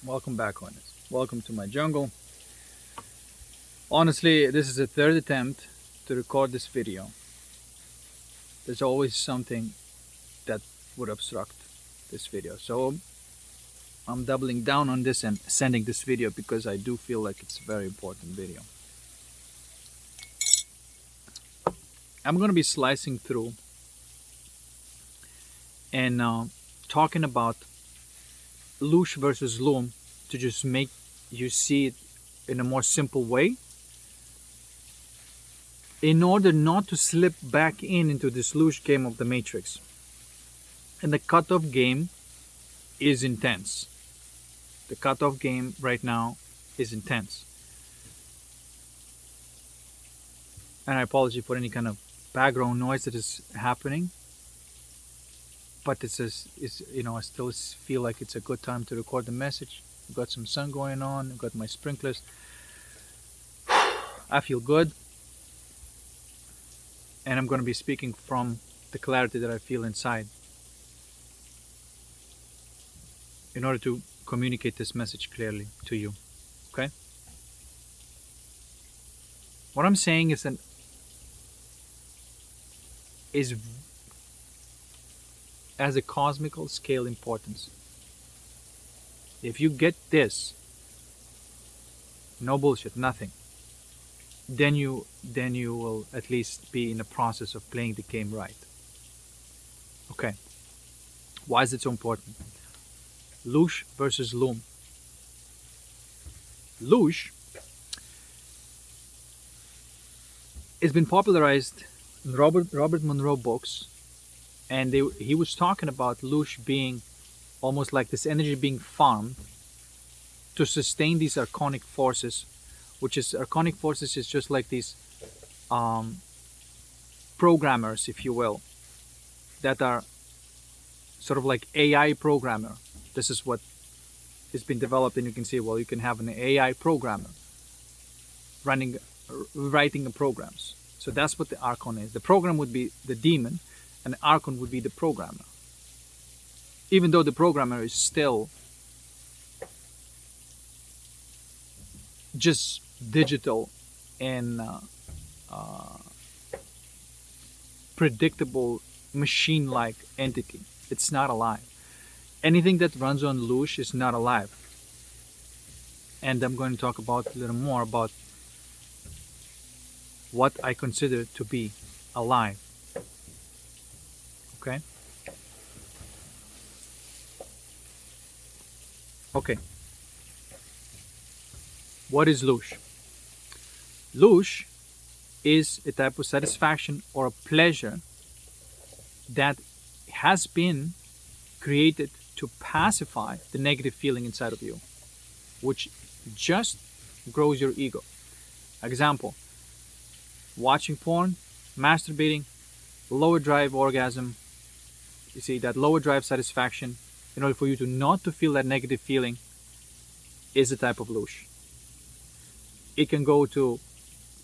Welcome back, Honest. Welcome to my jungle. Honestly, this is the third attempt to record this video. There's always something that would obstruct this video. So I'm doubling down on this and sending this video because I do feel like it's a very important video. I'm going to be slicing through and talking about LOOSH versus LUME to just make you see it in a more simple way in order not to slip back into this LOOSH game of the Matrix. And the cutoff game is intense. The cutoff game right now is intense. And I apologize for any kind of background noise that is happening. But I still feel like it's a good time to record the message. I've got some sun going on. I've got my sprinklers. I feel good. And I'm going to be speaking from the clarity that I feel inside in order to communicate this message clearly to you. Okay? What I'm saying is as a cosmical scale importance. If you get this, no bullshit, nothing, then you will at least be in the process of playing the game right. Okay. Why is it so important? LOOSH versus LUME. LOOSH has been popularized in Robert Monroe books. And he was talking about LOOSH being almost like this energy being farmed to sustain these archonic forces, which is archonic forces is just like these programmers, if you will, that are sort of like AI programmer. This is what has been developed, and you can see, well, you can have an AI programmer writing the programs. So that's what the archon is. The program would be the demon, and the archon would be the programmer. Even though the programmer is still just digital and predictable machine-like entity. It's not alive. Anything that runs on LOOSH is not alive. And I'm going to talk about a little more about what I consider to be alive. Okay? Okay. What is LOOSH? LOOSH is a type of satisfaction or a pleasure that has been created to pacify the negative feeling inside of you, which just grows your ego. Example, watching porn, masturbating, lower drive orgasm. You see, that lower drive satisfaction, in order for you to not to feel that negative feeling, is a type of LOOSH. It can go to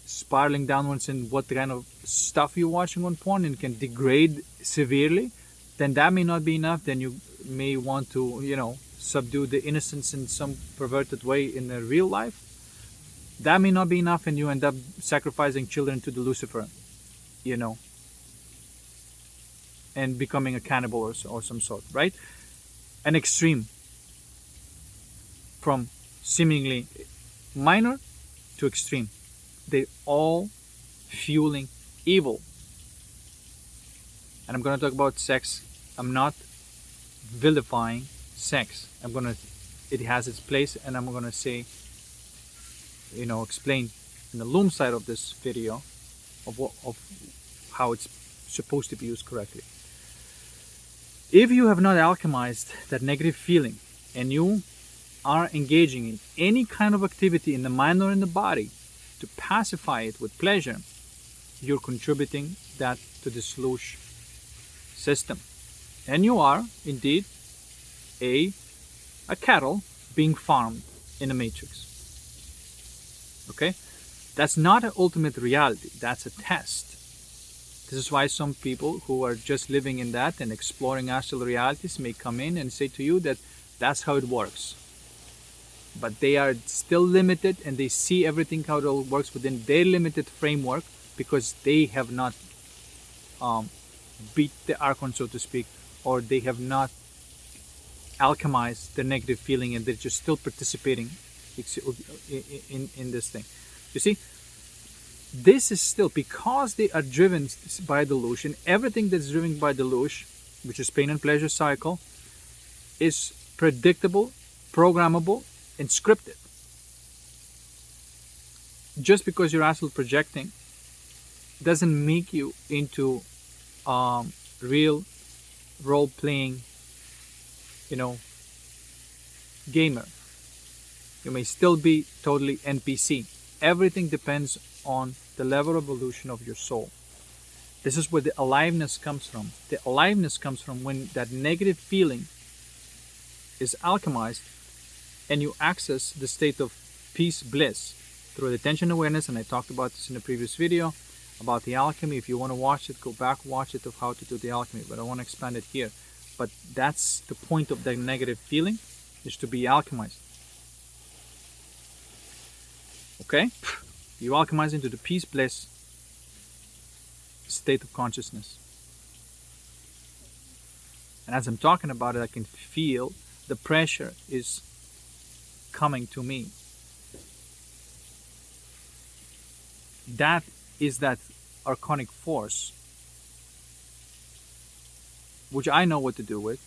spiraling downwards in what kind of stuff you're watching on porn, and can degrade severely. Then that may not be enough. Then you may want to, subdue the innocence in some perverted way in the real life. That may not be enough, and you end up sacrificing children to the Lucifer, and becoming a cannibal or some sort, right? An extreme from seemingly minor to extreme. They're all fueling evil. And I'm going to talk about sex. I'm not vilifying sex. It has its place, and I'm going to say, explain in the LUME side of this video of how it's supposed to be used correctly. If you have not alchemized that negative feeling and you are engaging in any kind of activity in the mind or in the body to pacify it with pleasure, you're contributing that to this LOOSH system. And you are indeed a cattle being farmed in a matrix. Okay? That's not an ultimate reality. That's a test. This is why some people who are just living in that and exploring astral realities may come in and say to you that that's how it works. but they are still limited, and they see everything how it all works within their limited framework, because they have not beat the archon, so to speak, or they have not alchemized the negative feeling, and they're just still participating in this thing. You see, this is still because they are driven by the LOOSH, and everything that's driven by the LOOSH, which is pain and pleasure cycle, is predictable, programmable, and scripted. Just because you're astral projecting doesn't make you into real role-playing, gamer. You may still be totally NPC. Everything depends on the level of evolution of your soul. This is where the aliveness comes from. The aliveness comes from when that negative feeling is alchemized and you access the state of peace, bliss through the attention awareness. And I talked about this in a previous video about the alchemy. If you want to watch it, go back, watch it, of how to do the alchemy, but I want to expand it here. But that's the point of the negative feeling, is to be alchemized. Okay? You alchemize into the peace, bliss state of consciousness. And as I'm talking about it, I can feel the pressure is coming to me. That is that archonic force, which I know what to do with,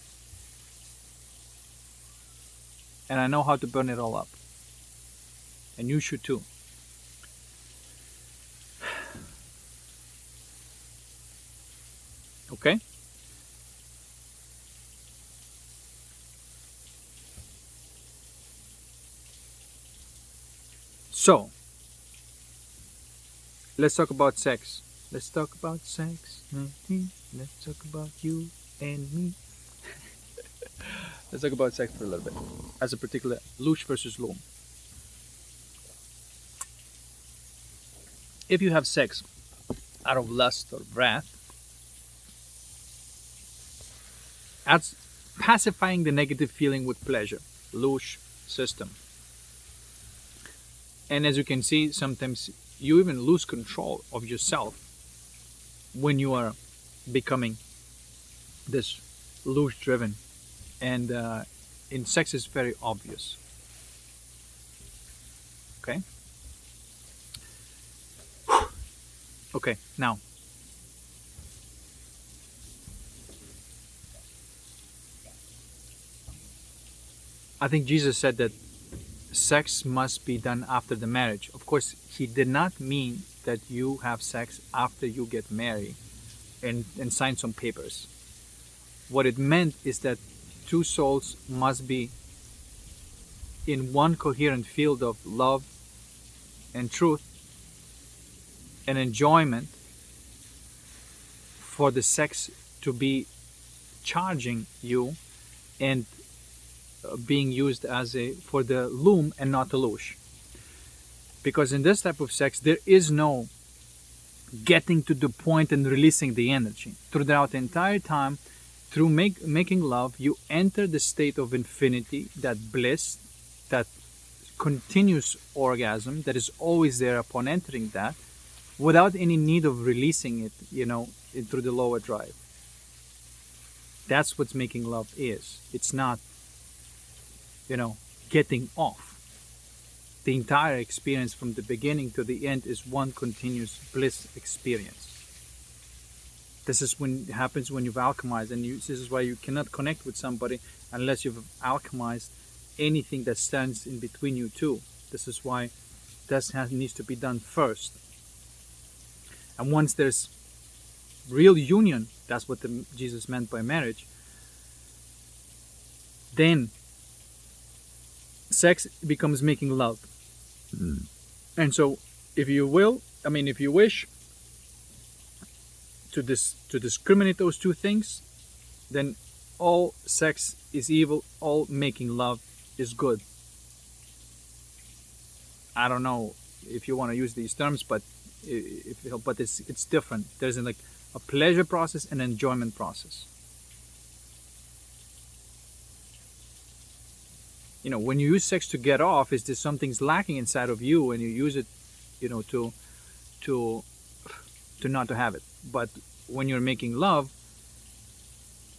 and I know how to burn it all up. And you should too. Okay? So, let's talk about sex. Let's talk about sex. Let's talk about you and me. Let's talk about sex for a little bit. As a particular LOOSH versus LUME. If you have sex out of lust or wrath, that's pacifying the negative feeling with pleasure. LOOSH system. And as you can see, sometimes you even lose control of yourself when you are becoming this LOOSH driven. And in sex is very obvious. Okay? Okay, now. I think Jesus said that sex must be done after the marriage. Of course, he did not mean that you have sex after you get married and sign some papers. What it meant is that two souls must be in one coherent field of love and truth and enjoyment for the sex to be charging you and being used as for the LUME and not the LOOSH. Because in this type of sex, there is no getting to the point and releasing the energy. Throughout the entire time, through making love, you enter the state of infinity, that bliss, that continuous orgasm that is always there upon entering that, without any need of releasing it, through the lower drive. That's what making love is. It's not, getting off. The entire experience from the beginning to the end is one continuous bliss experience. This is when it happens when you've alchemized, and this is why you cannot connect with somebody unless you've alchemized anything that stands in between you two. This is why that needs to be done first. And once there's real union, that's what Jesus meant by marriage, then sex becomes making love. And so if you wish to discriminate those two things, then all sex is evil, all making love is good. I don't know if you want to use these terms, but it's different. There's like a pleasure process and enjoyment process. when you use sex to get off, is there something's lacking inside of you, and you use it, to to not to have it. But when you're making love,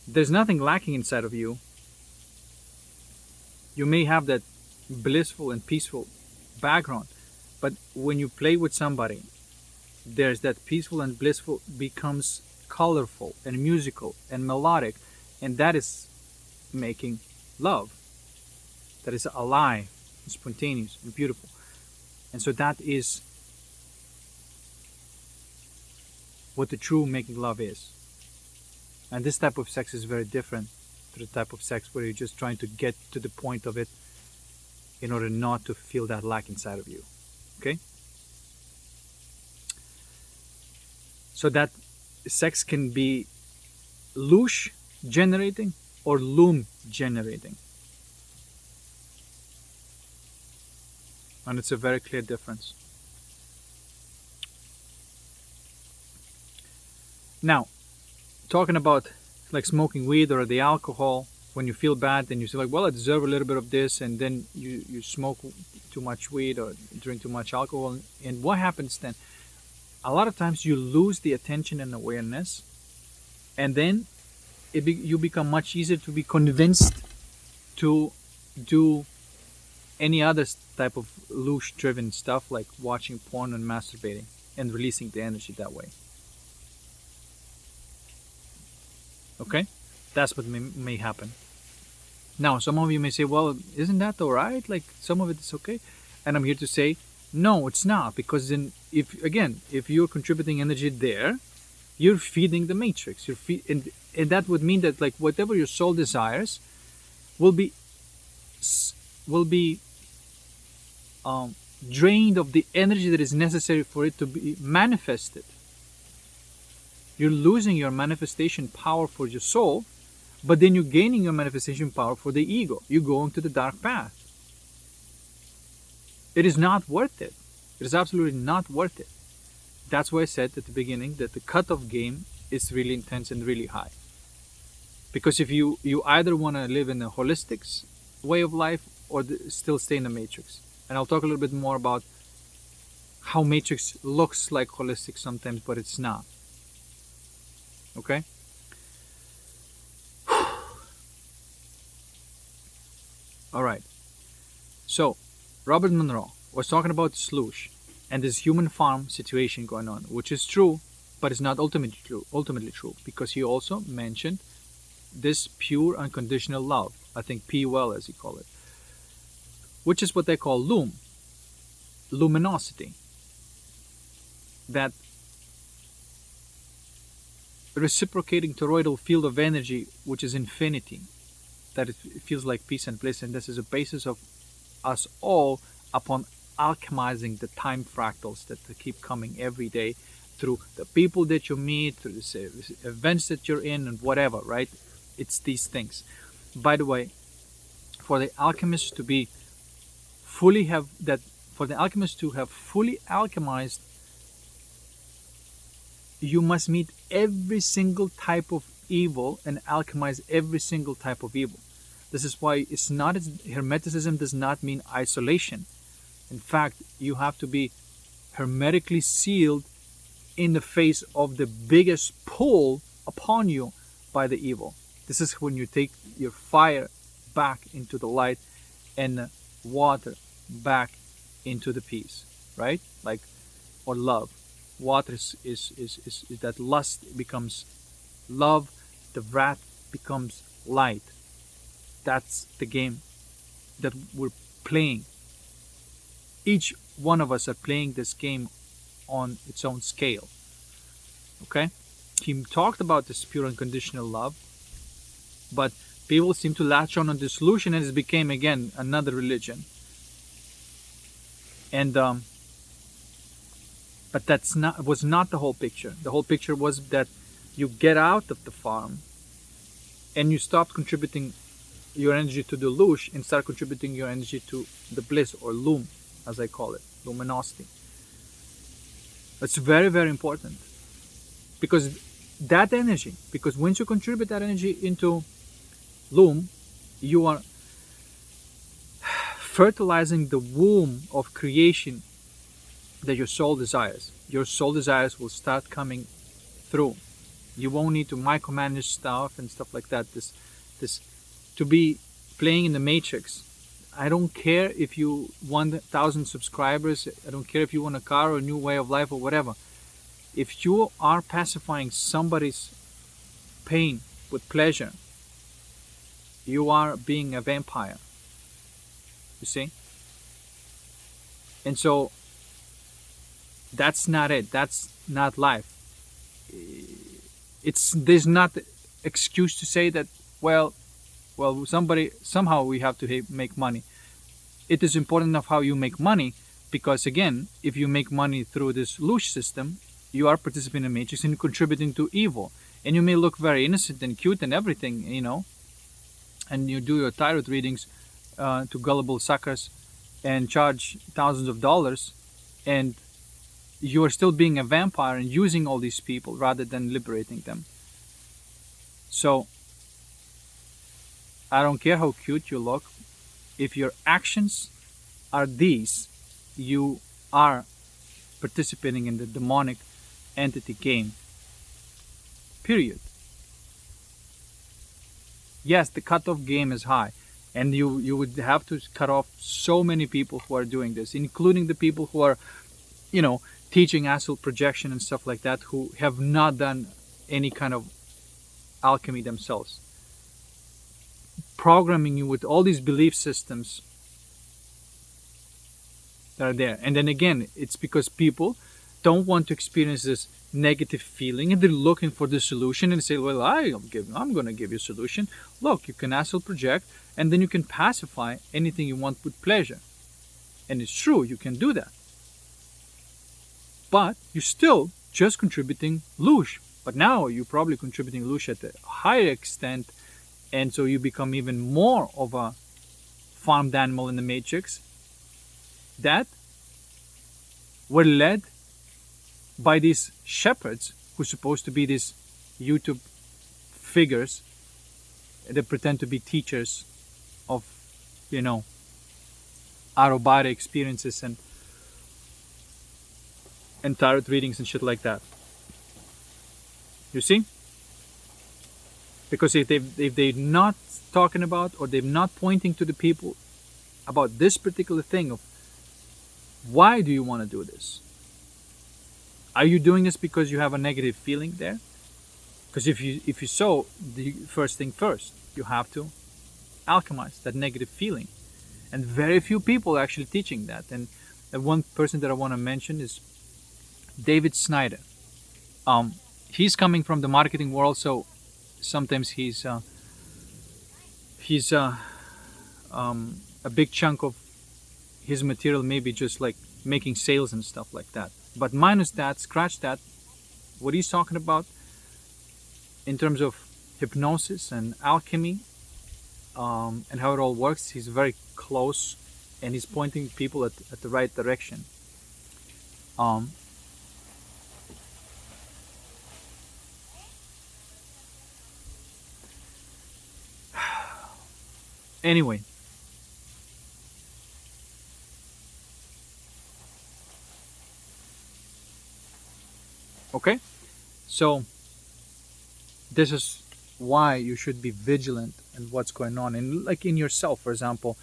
there's nothing lacking inside of you. You may have that blissful and peaceful background, but when you play with somebody, there's that peaceful and blissful becomes colorful and musical and melodic, and that is making love. That is alive, and spontaneous, and beautiful. And so that is what the true making love is. And this type of sex is very different to the type of sex where you're just trying to get to the point of it in order not to feel that lack inside of you. Okay? So that sex can be LOOSH generating or LUME generating. And it's a very clear difference. Now, talking about like smoking weed or the alcohol, when you feel bad, then you say like, well, I deserve a little bit of this, and then you smoke too much weed or drink too much alcohol. And what happens then? A lot of times you lose the attention and awareness, and then you become much easier to be convinced to do any other type of LOOSH driven stuff, like watching porn and masturbating and releasing the energy that way. Okay? That's what may happen. Now, some of you may say, well, isn't that all right? Like, some of it is okay. And I'm here to say, no, it's not. Because if you're contributing energy there, you're feeding the matrix. And that would mean that like whatever your soul desires will be drained of the energy that is necessary for it to be manifested. You're losing your manifestation power for your soul, but then you're gaining your manifestation power for the ego. You're going to the dark path. It is not worth it. It is absolutely not worth it. That's why I said at the beginning that the cutoff game is really intense and really high. Because if you either want to live in a Holistix way of life or still stay in the matrix. And I'll talk a little bit more about how matrix looks like Holistix sometimes, but it's not. Okay? All right. So, Robert Monroe was talking about LOOSH and this human farm situation going on, which is true, but it's not ultimately true, because he also mentioned this pure unconditional love. I think P-well, as he call it, which is what they call LUME, luminosity. That reciprocating toroidal field of energy, which is infinity, that it feels like peace and bliss, and this is a basis of us all upon alchemizing the time fractals that keep coming every day through the people that you meet, through the events that you're in, and whatever, right? It's these things. By the way, for the alchemists to have fully alchemized, you must meet every single type of evil and alchemize every single type of evil. This is why Hermeticism does not mean isolation. In fact, you have to be hermetically sealed in the face of the biggest pull upon you by the evil. This is when you take your fire back into the light and water back into the peace, right? Or love. Water is that lust becomes love, the wrath becomes light. That's the game that we're playing. Each one of us are playing this game on its own scale. Okay? He talked about this pure unconditional love, but people seem to latch on this solution, and it became again another religion. And but was not the whole picture. The whole picture was that you get out of the farm and you stop contributing your energy to the LOOSH and start contributing your energy to the bliss, or LUME, as I call it, luminosity. That's very, very important. Because once you contribute that energy into LUME, you are fertilizing the womb of creation that your soul desires. Your soul desires will start coming through. You won't need to micromanage stuff and stuff like that. This to be playing in the matrix. I don't care if you want 1,000 subscribers. I don't care if you want a car or a new way of life or whatever. If you are pacifying somebody's pain with pleasure, you are being a vampire. You see? And so that's not it. That's not life. There's not excuse to say that, well, somehow we have to make money. It is important enough how you make money, because again, if you make money through this LOOSH system, you are participating in the matrix and contributing to evil. And you may look very innocent and cute and everything, and you do your tarot readings to gullible suckers and charge thousands of dollars, and you are still being a vampire and using all these people rather than liberating them. So I don't care how cute you look. If your actions are these, you are participating in the demonic entity game. Period. Yes, the cutoff game is high, and you would have to cut off so many people who are doing this, including the people who are, teaching astral projection and stuff like that, who have not done any kind of alchemy themselves. Programming you with all these belief systems that are there. And then again, it's because people don't want to experience this negative feeling, and they're looking for the solution and say, well, I'm going to give you a solution. Look, you can astral project, and then you can pacify anything you want with pleasure. And it's true, you can do that. But you're still just contributing LOOSH. But now you're probably contributing LOOSH at a higher extent, and so you become even more of a farmed animal in the matrix that were led by these shepherds who are supposed to be these YouTube figures that pretend to be teachers of, out-of-body experiences and tarot readings and shit like that. You see? Because if they're not talking about, or they're not pointing to the people about this particular thing of why do you want to do this? Are you doing this because you have a negative feeling there? Because if you so, the first thing first, you have to alchemize that negative feeling. And very few people are actually teaching that. And one person that I want to mention is David Snyder. He's coming from the marketing world, so sometimes he's a big chunk of his material maybe just like making sales and stuff like that. But minus that, scratch that, what he's talking about in terms of hypnosis and alchemy and how it all works, he's very close, and he's pointing people at the right direction. Anyway, okay, so this is why you should be vigilant in what's going on, and like in yourself, for example,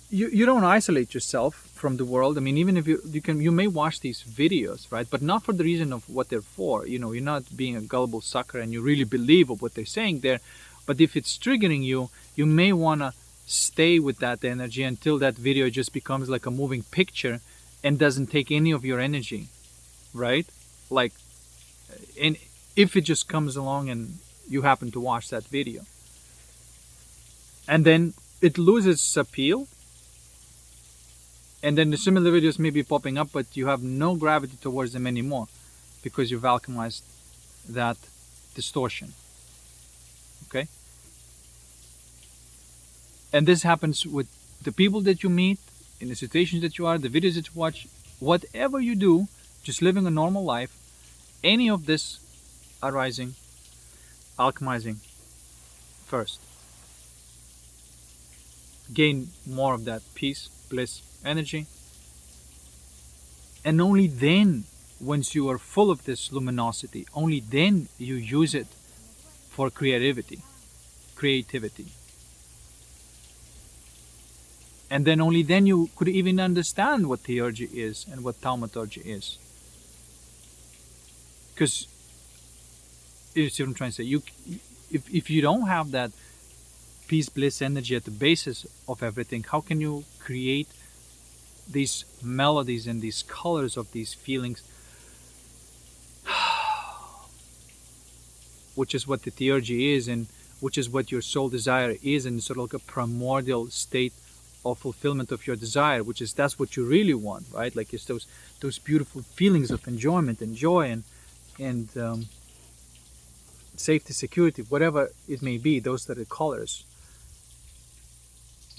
you don't isolate yourself from the world. I mean, even if you may watch these videos, right? But not for the reason of what they're for. You're not being a gullible sucker and you really believe of what they're saying there. But if it's triggering you, you may want to stay with that energy until that video just becomes like a moving picture and doesn't take any of your energy, right? Like, and if it just comes along and you happen to watch that video, and then it loses its appeal, and then the similar videos may be popping up, but you have no gravity towards them anymore because you've alchemized that distortion. Okay? And this happens with the people that you meet, in the situations that you are, the videos that you watch, whatever you do, just living a normal life, any of this arising, alchemizing first. gain more of that peace, bliss, energy. And only then, once you are full of this luminosity, only then you use it for creativity. And then only then you could even understand what theurgy is and what thaumaturgy is. Because, you see what I'm trying to say? If you don't have that peace, bliss, energy at the basis of everything, how can you create these melodies and these colors of these feelings, which is what the theurgy is, and which is what your soul desire is, and sort of like a primordial state of fulfillment of your desire, which is that's what you really want, right? Like it's those beautiful feelings of enjoyment and joy and safety, security, whatever it may be. Those are the colors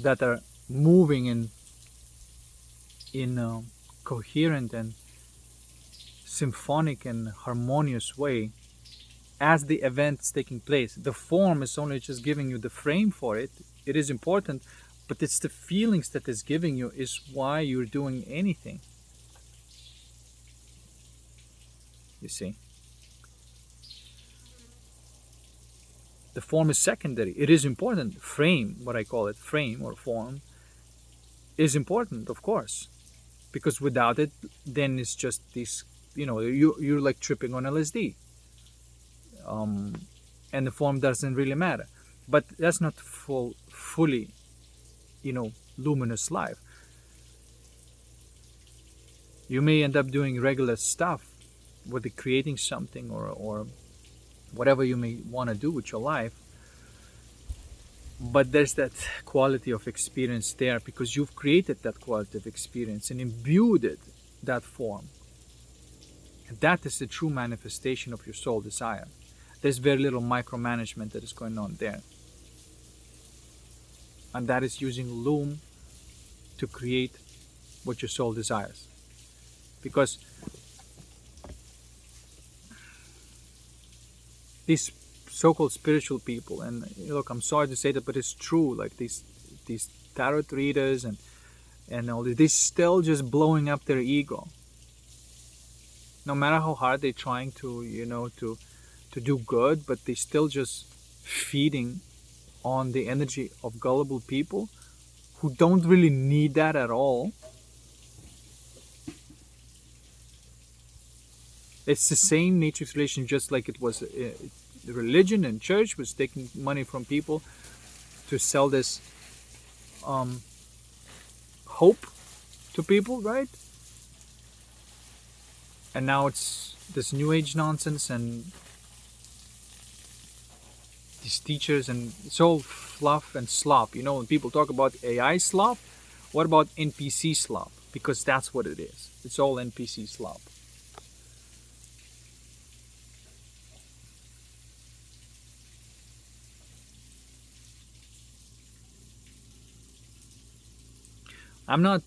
that are moving in coherent and symphonic and harmonious way as the event is taking place. The form is only just giving you the frame for it. It is important, but it's the feelings that is giving you is why you're doing anything. You see? The form is secondary. It is important. Frame, what I call it, frame or form, is important, of course. Because without it, then it's just this, you're like tripping on LSD. And the form doesn't really matter. But that's not fully, luminous life. You may end up doing regular stuff, whether creating something or whatever you may want to do with your life. But there's that quality of experience there because you've created that quality of experience and imbued it, that form. And that is the true manifestation of your soul desire. There's very little micromanagement that is going on there. And that is using LUME to create what your soul desires. Because these so-called spiritual people, and look, I'm sorry to say that, but it's true, like these tarot readers and all this, they're still just blowing up their ego. No matter how hard they're trying to, to do good, but they're still just feeding on the energy of gullible people who don't really need that at all. It's the same matrix relation, just like it was the religion and church was taking money from people to sell this hope to people, right? And now it's this new age nonsense and these teachers, and it's all fluff and slop. When people talk about AI slop, what about NPC slop? Because that's what it is. It's all NPC slop. I'm not,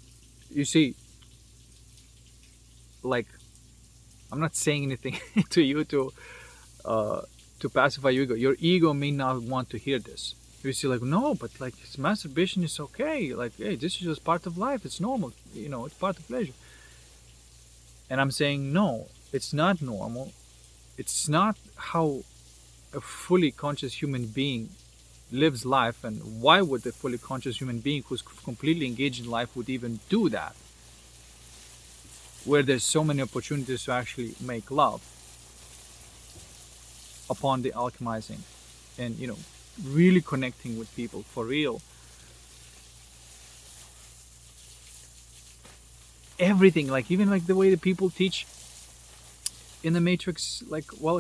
I'm not saying anything to you to pacify your ego. Your ego may not want to hear this. You see, no, but masturbation is okay. Hey, this is just part of life. It's normal. It's part of pleasure. And I'm saying, no, it's not normal. It's not how a fully conscious human being lives life. And why would a fully conscious human being who's completely engaged in life would even do that? Where there's so many opportunities to actually make love upon the alchemizing and really connecting with people for real. Everything, even the way that people teach in the Matrix,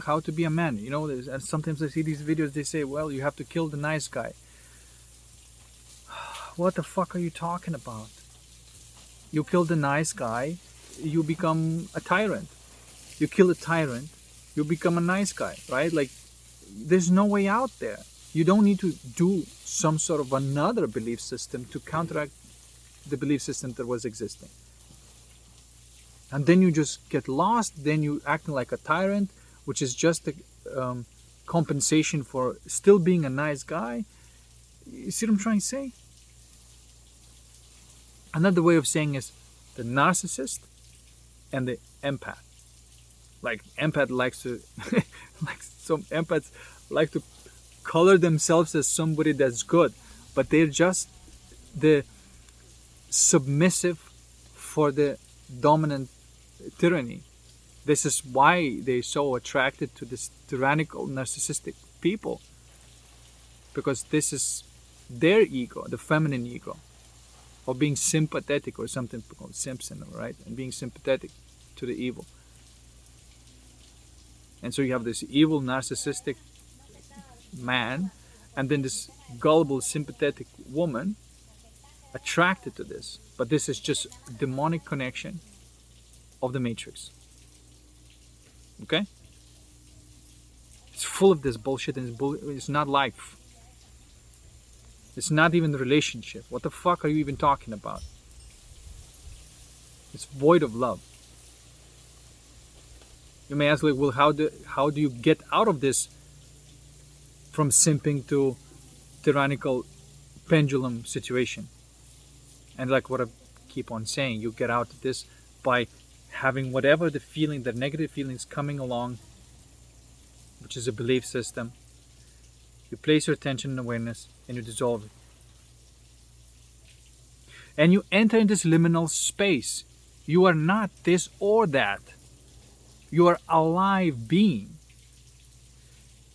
how to be a man. And sometimes I see these videos, they say, you have to kill the nice guy. What the fuck are you talking about? You kill the nice guy, you become a tyrant. You kill a tyrant, you become a nice guy, right? There's no way out there. You don't need to do some sort of another belief system to counteract the belief system that was existing. And then you just get lost, then you acting like a tyrant, which is just a compensation for still being a nice guy. You see what I'm trying to say? Another way of saying is the narcissist and the empath. Like empath likes to, like some empaths like to color themselves as somebody that's good, but they're just the submissive for the dominant tyranny. This is why they're so attracted to this tyrannical, narcissistic people, because this is their ego, the feminine ego, of being sympathetic, or something called Simpson, right? And being sympathetic to the evil. And so you have this evil, narcissistic man, and then this gullible, sympathetic woman attracted to this. But this is just demonic connection of the matrix. Okay? It's full of this bullshit, and it's not life. It's not even a relationship. What the fuck are you even talking about? It's void of love. You may ask, like, well, how do you get out of this, from simping to tyrannical pendulum situation? And like what I keep on saying, you get out of this by having whatever the feeling, the negative feelings coming along, which is a belief system. You place your attention and awareness, and you dissolve it. And you enter in this liminal space. You are not this or that. You are a alive being.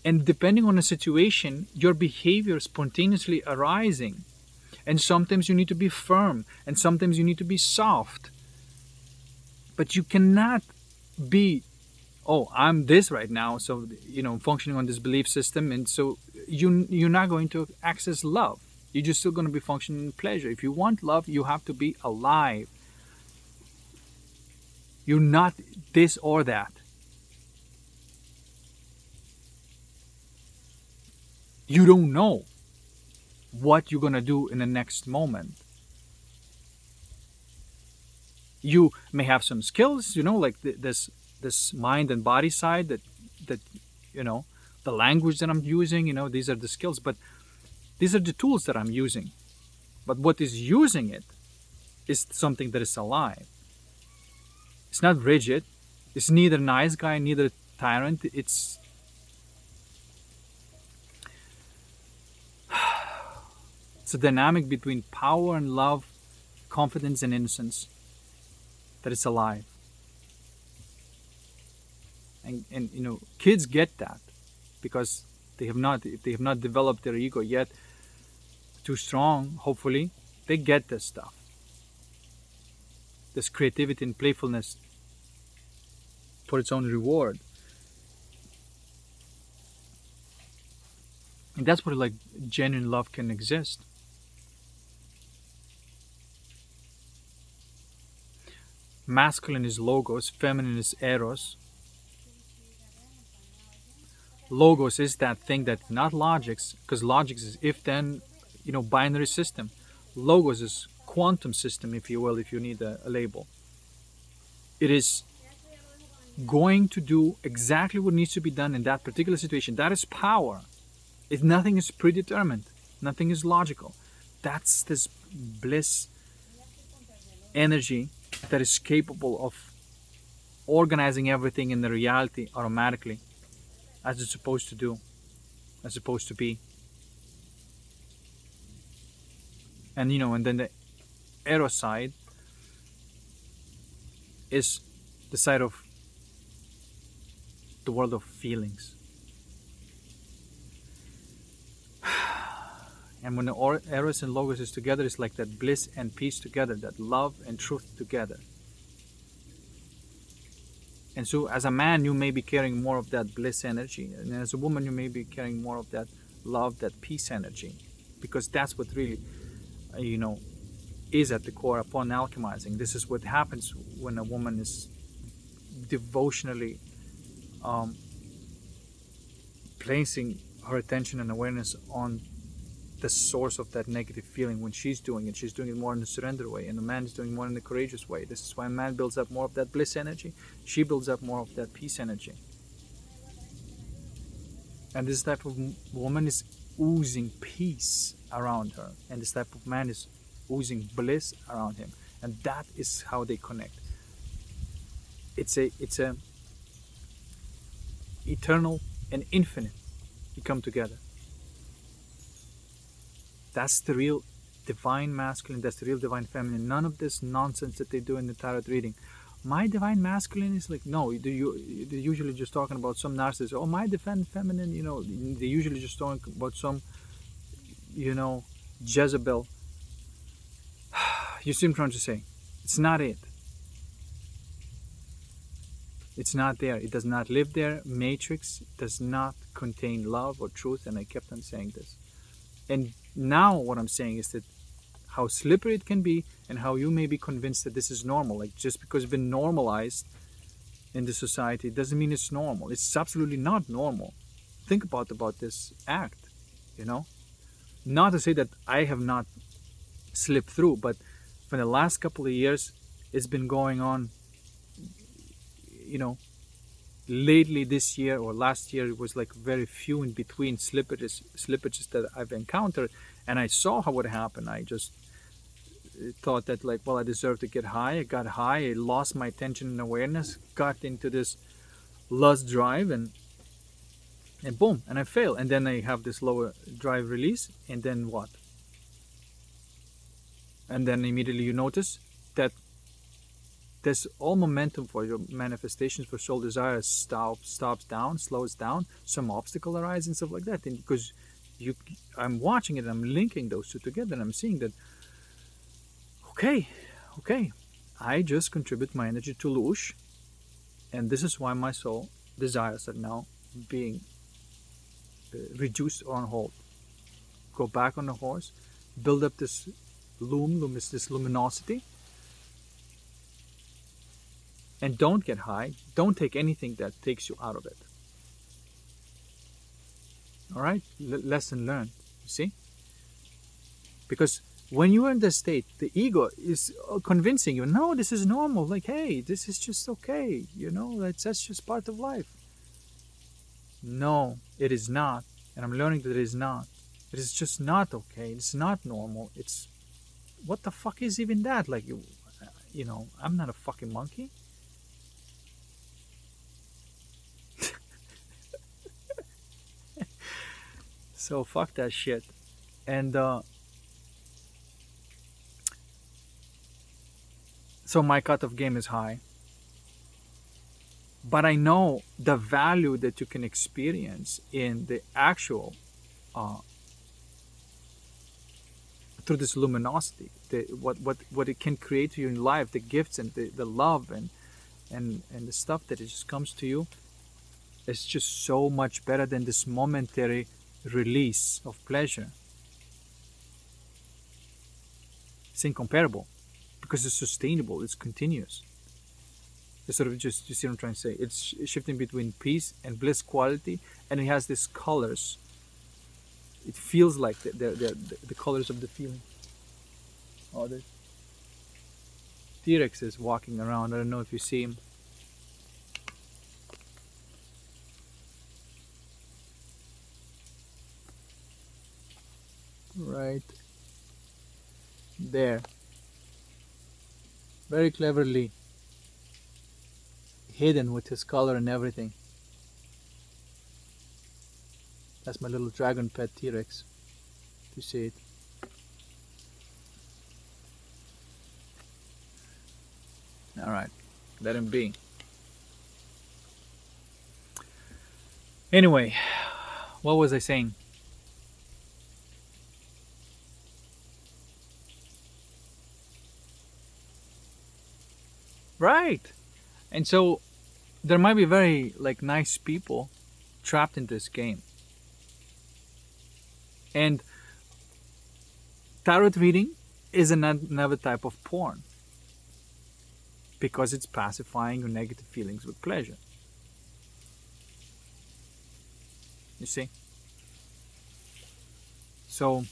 And depending on the situation, your behavior is spontaneously arising. And sometimes you need to be firm, and sometimes you need to be soft. But you cannot be, oh, I'm this right now, so, functioning on this belief system, and so you're not going to access love. You're just still going to be functioning in pleasure. If you want love, you have to be alive. You're not this or that. You don't know what you're going to do in the next moment. You may have some skills, like this mind and body side that the language that I'm using, these are the skills, but these are the tools that I'm using. But what is using it is something that is alive. It's not rigid. It's neither nice guy, neither tyrant. It's a dynamic between power and love, confidence and innocence that is alive. And kids get that because they have not developed their ego yet too strong. Hopefully they get this stuff, this creativity and playfulness for its own reward. And that's where genuine love can exist. Masculine is logos, feminine is eros. Logos is that thing that's not logics, because logics is if then, binary system. Logos is quantum system, if you will, if you need a label. It is going to do exactly what needs to be done in that particular situation. That is power. If nothing is predetermined, nothing is logical. That's this bliss energy that is capable of organizing everything in the reality automatically, as it's supposed to do, as supposed to be. And and then the eros side is the side of the world of feelings. And when the eros and logos is together, it's like that bliss and peace together, that love and truth together. And so as a man, you may be carrying more of that bliss energy. And as a woman, you may be carrying more of that love, that peace energy. Because that's what really, is at the core upon alchemizing. This is what happens when a woman is devotionally placing her attention and awareness on the source of that negative feeling. When she's doing it more in the surrender way, and the man is doing more in the courageous way. This is why a man builds up more of that bliss energy, she builds up more of that peace energy. And this type of woman is oozing peace around her, and this type of man is oozing bliss around him, and that is how they connect. It's a eternal and infinite. You come together. That's the real divine masculine. That's the real divine feminine. None of this nonsense that they do in the tarot reading. My divine masculine is like, no, they're usually just talking about some narcissist. Oh, my divine feminine, they usually just talking about some, Jezebel. You see what I'm trying to say? It's not it. It's not there. It does not live there. Matrix does not contain love or truth, and I kept on saying this. And now what I'm saying is that how slippery it can be, and how you may be convinced that this is normal. Like, just because it's been normalized in the society doesn't mean it's normal. It's absolutely not normal. Think about this act, Not to say that I have not slipped through, but for the last couple of years, it's been going on, lately this year or last year, it was like very few in between slippages that I've encountered, and I saw how it happened. I just thought that, like, well, I deserve to get high. I got high. I lost my attention and awareness, got into this lust drive, and boom, and I fail. And then I have this lower drive release, and then what? And then immediately you notice that there's all momentum for your manifestations for soul desire stops down, slows down, some obstacle arises and stuff like that. And because I'm watching it, I'm linking those two together, and I'm seeing that, okay, I just contribute my energy to LOOSH, and this is why my soul desires are now being reduced or on hold. Go back on the horse, build up this LUME, this luminosity, and don't get high. Don't take anything that takes you out of it. All right? Lesson learned. You see? Because when you are in this state, the ego is convincing you, no, this is normal. Like, hey, this is just okay. That's just part of life. No, it is not. And I'm learning that it is not. It is just not okay. It's not normal. It's, what the fuck is even that? Like, I'm not a fucking monkey. So fuck that shit. And so my cutoff game is high, but I know the value that you can experience in the actual through this luminosity, what it can create to you in life, the gifts and the love and the stuff that it just comes to you. It's just so much better than this momentary release of pleasure. It's incomparable because it's sustainable, it's continuous. It's sort of just, you see what I'm trying to say? It's shifting between peace and bliss quality, and it has these colors. It feels like the colors of the feeling. Oh, the T-Rex is walking around. I don't know if you see him. Right there, very cleverly hidden with his color and everything. That's my little dragon pet T-Rex. You see it? All right, let him be. Anyway, what was I saying? Right. And so there might be very nice people trapped in this game. And tarot reading is another type of porn, because it's pacifying your negative feelings with pleasure. You see? So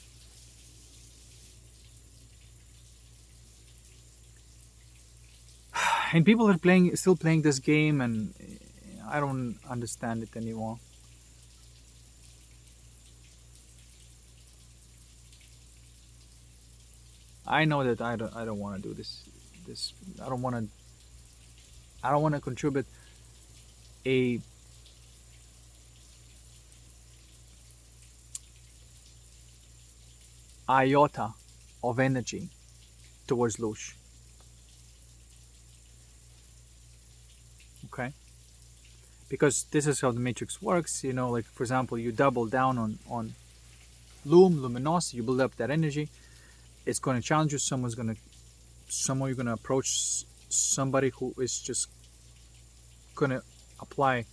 and people are still playing this game, and I don't understand it anymore. I know that I don't want to do this. I don't want to. I don't want to contribute a iota of energy towards LOOSH. Okay, because this is how the matrix works. Like for example, you double down on LUME, luminosity. You build up that energy. It's going to challenge you. Someone you're going to approach somebody who is just going to apply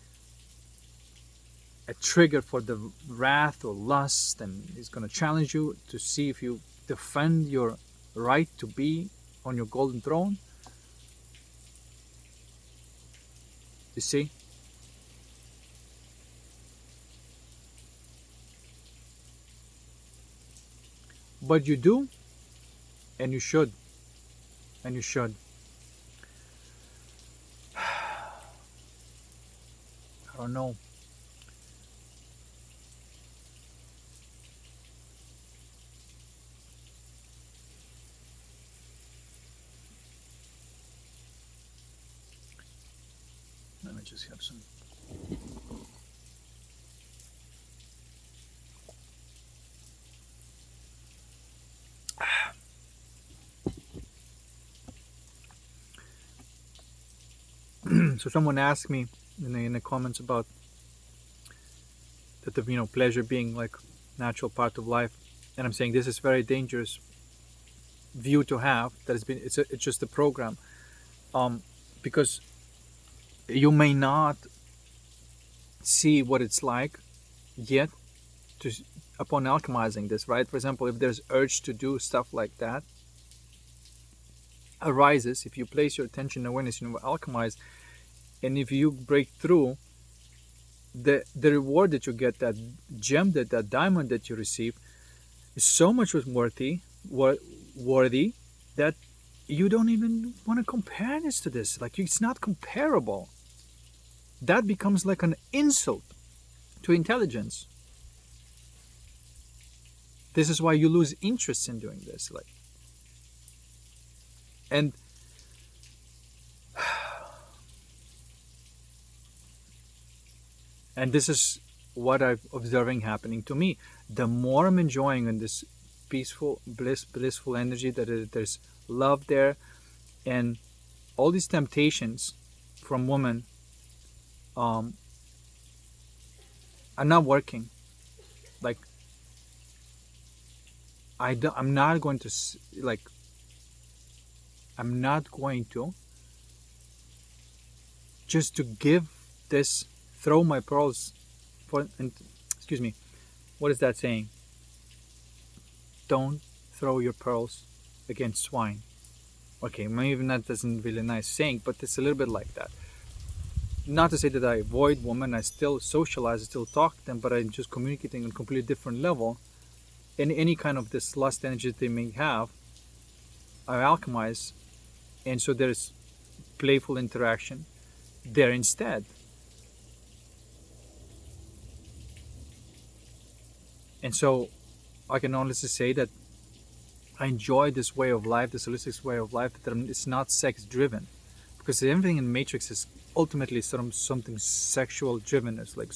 a trigger for the wrath or lust, and is going to challenge you to see if you defend your right to be on your golden throne. You see? But you do, and you should. And you should. I don't know. Let me just have some. So someone asked me in the comments about that the pleasure being like natural part of life, and I'm saying this is very dangerous view to have. That has been it's just a program, because you may not see what it's like yet upon alchemizing this, right? For example, if there's urge to do stuff like that arises, if you place your attention and awareness, alchemize, and if you break through, the reward that you get, that gem, that diamond that you receive, is so much worthy that you don't even want to compare this to this. Like, it's not comparable. That becomes like an insult to intelligence. This is why you lose interest in doing this. And this is what I'm observing happening to me. The more I'm enjoying in this peaceful, blissful energy, that there's love there, and all these temptations from women are not working. Like, I'm not going to just to give this, throw my pearls excuse me, what is that saying? Don't throw your pearls against swine. Okay, maybe that isn't really nice saying, but it's a little bit like that. Not to say that I avoid women, I still socialize, I still talk to them, but I'm just communicating on a completely different level. In any kind of this lust energy that they may have, I alchemize, and so there's playful interaction there instead. And so I can honestly say that I enjoy this way of life, this holistic way of life, that it's not sex driven, because everything in Matrix is ultimately something sexual driven. It's like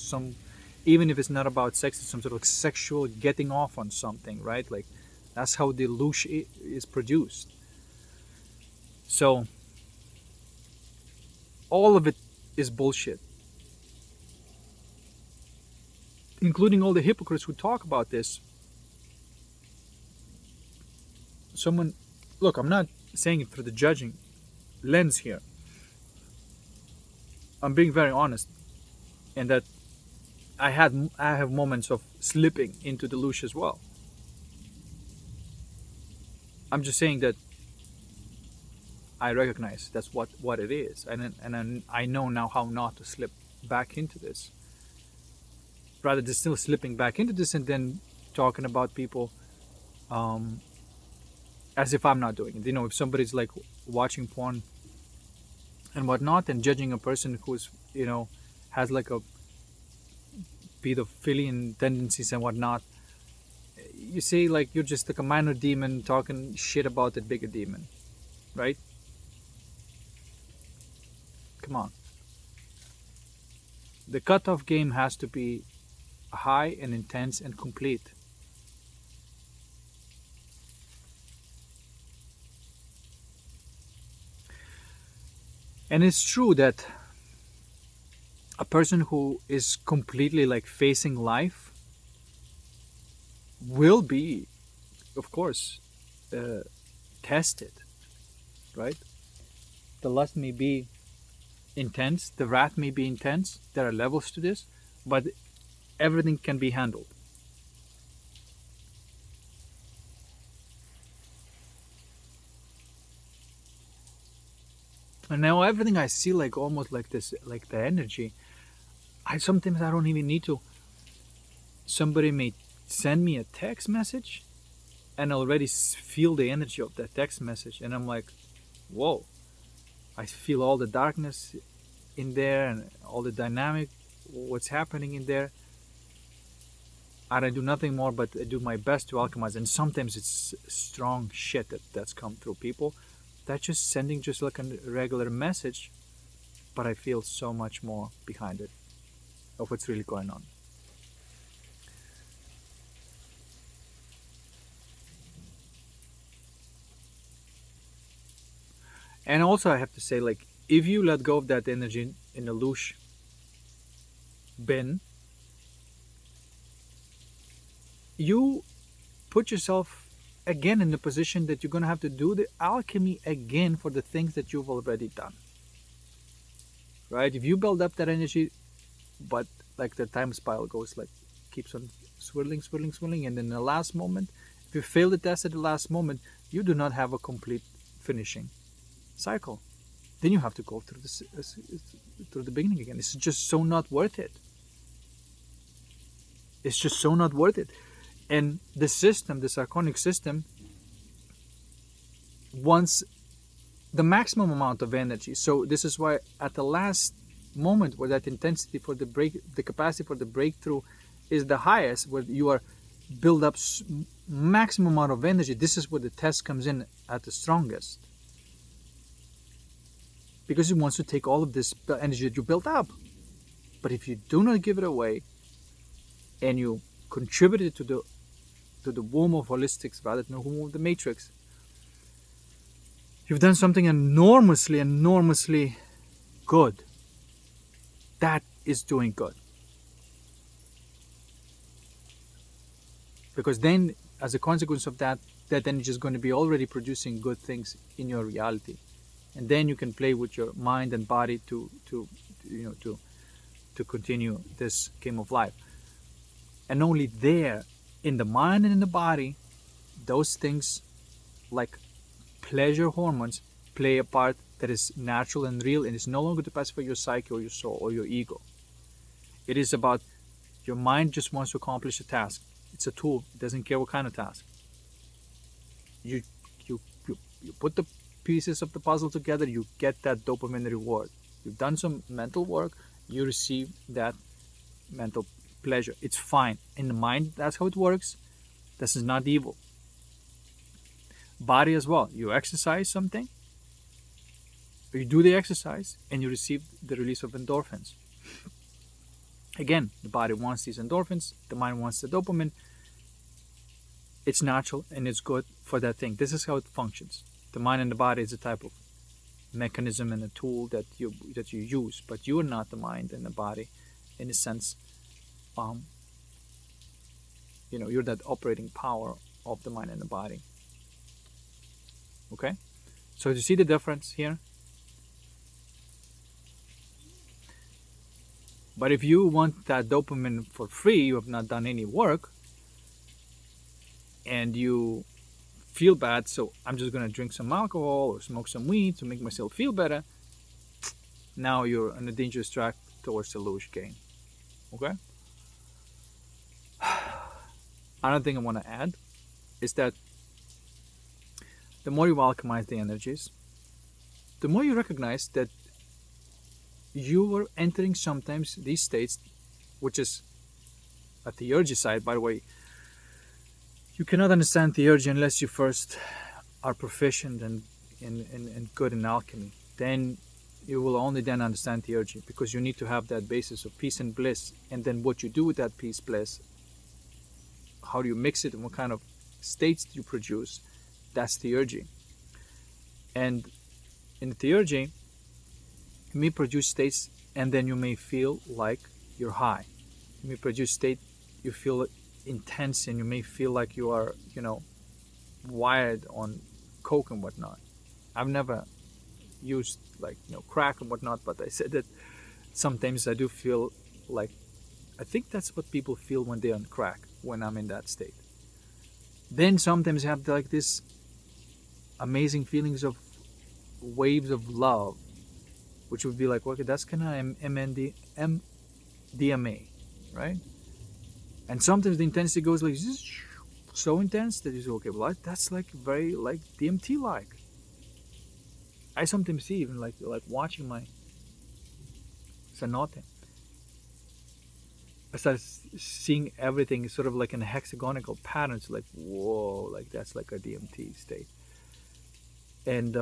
even if it's not about sex, it's some sort of sexual getting off on something, right? Like, that's how the LOOSH is produced. So all of it is bullshit, including all the hypocrites who talk about this. Look, I'm not saying it through the judging lens here. I'm being very honest, and that I have moments of slipping into the LOOSH as well. I'm just saying that I recognize that's what it is, and I know now how not to slip back into this, rather than still slipping back into this and then talking about people as if I'm not doing it. If somebody's like watching porn and whatnot, and judging a person who's has like a pedophilian tendencies and whatnot, you say like you're just like a minor demon talking shit about the bigger demon, right? Come on. The cutoff game has to be high and intense and complete. And it's true that a person who is completely like facing life will be, of course, tested, right? The lust may be intense, the wrath may be intense, there are levels to this, but everything can be handled. And now everything I see like almost like this, like the energy, I sometimes I don't even need to. Somebody may send me a text message and I already feel the energy of that text message, and I'm like, whoa, I feel all the darkness in there and all the dynamic, what's happening in there. And I do nothing more but I do my best to alchemize. And sometimes it's strong shit that's come through people. That's just sending just like a regular message, but I feel so much more behind it of what's really going on. And also I have to say, like, if you let go of that energy in the LOOSH bin, you put yourself again in the position that you're going to have to do the alchemy again for the things that you've already done. Right? If you build up that energy, but like the time spiral goes, like, keeps on swirling, swirling, swirling, and in the last moment, if you fail the test at the last moment, you do not have a complete finishing cycle. Then you have to go through the beginning again. It's just so not worth it. It's just so not worth it. And the system, the sarconic system, wants the maximum amount of energy. So this is why at the last moment where that intensity for the capacity for the breakthrough is the highest, where you are build up maximum amount of energy, this is where the test comes in at the strongest. Because it wants to take all of this energy that you built up. But if you do not give it away and you contribute it to the womb of Holistix rather than the womb of the matrix, you've done something enormously, enormously good. That is doing good. Because then, as a consequence of that, that energy is going to be already producing good things in your reality. And then you can play with your mind and body to continue this game of life. And only there, in the mind and in the body, those things like pleasure hormones play a part that is natural and real, and is no longer to pacify your psyche or your soul or your ego. It is about your mind just wants to accomplish a task. It's a tool. It doesn't care what kind of task. You put the pieces of the puzzle together, you get that dopamine reward. You've done some mental work, you receive that mental pleasure. It's fine. In the mind, that's how it works. This is not evil. Body as well. You exercise something, you do the exercise, and you receive the release of endorphins. Again, the body wants these endorphins, the mind wants the dopamine. It's natural and it's good for that thing. This is how it functions. The mind and the body is a type of mechanism and a tool that you use, but you are not the mind and the body, in a sense. You're that operating power of the mind and the body. Okay, so you see the difference here. But if you want that dopamine for free, you have not done any work, and you feel bad, so I'm just going to drink some alcohol or smoke some weed to make myself feel better. Now you're on a dangerous track towards the LOOSH game. Okay? Another thing I want to add is that the more you alchemize the energies, the more you recognize that you are entering sometimes these states, which is at the urge side, by the way. You cannot understand theurgy unless you first are proficient and good in alchemy. Then you will only then understand theurgy, because you need to have that basis of peace and bliss. And then what you do with that peace, bliss, how do you mix it, and what kind of states do you produce, that's theurgy. And in theurgy, you may produce states, and then you may feel like you're high. You may produce state, you feel intense, and you may feel like you are, wired on coke and whatnot. I've never used like crack and whatnot, but I said that sometimes I do feel like, I think that's what people feel when they're on crack, when I'm in that state. Then sometimes I have like this amazing feelings of waves of love, which would be like, okay, that's kind of MDMA, right? And sometimes the intensity goes like so intense that you say, okay, well, that's like very like DMT like. I sometimes see even like watching my cenote, I start seeing everything sort of like in a hexagonal pattern. It's like, whoa, like that's like a DMT state. And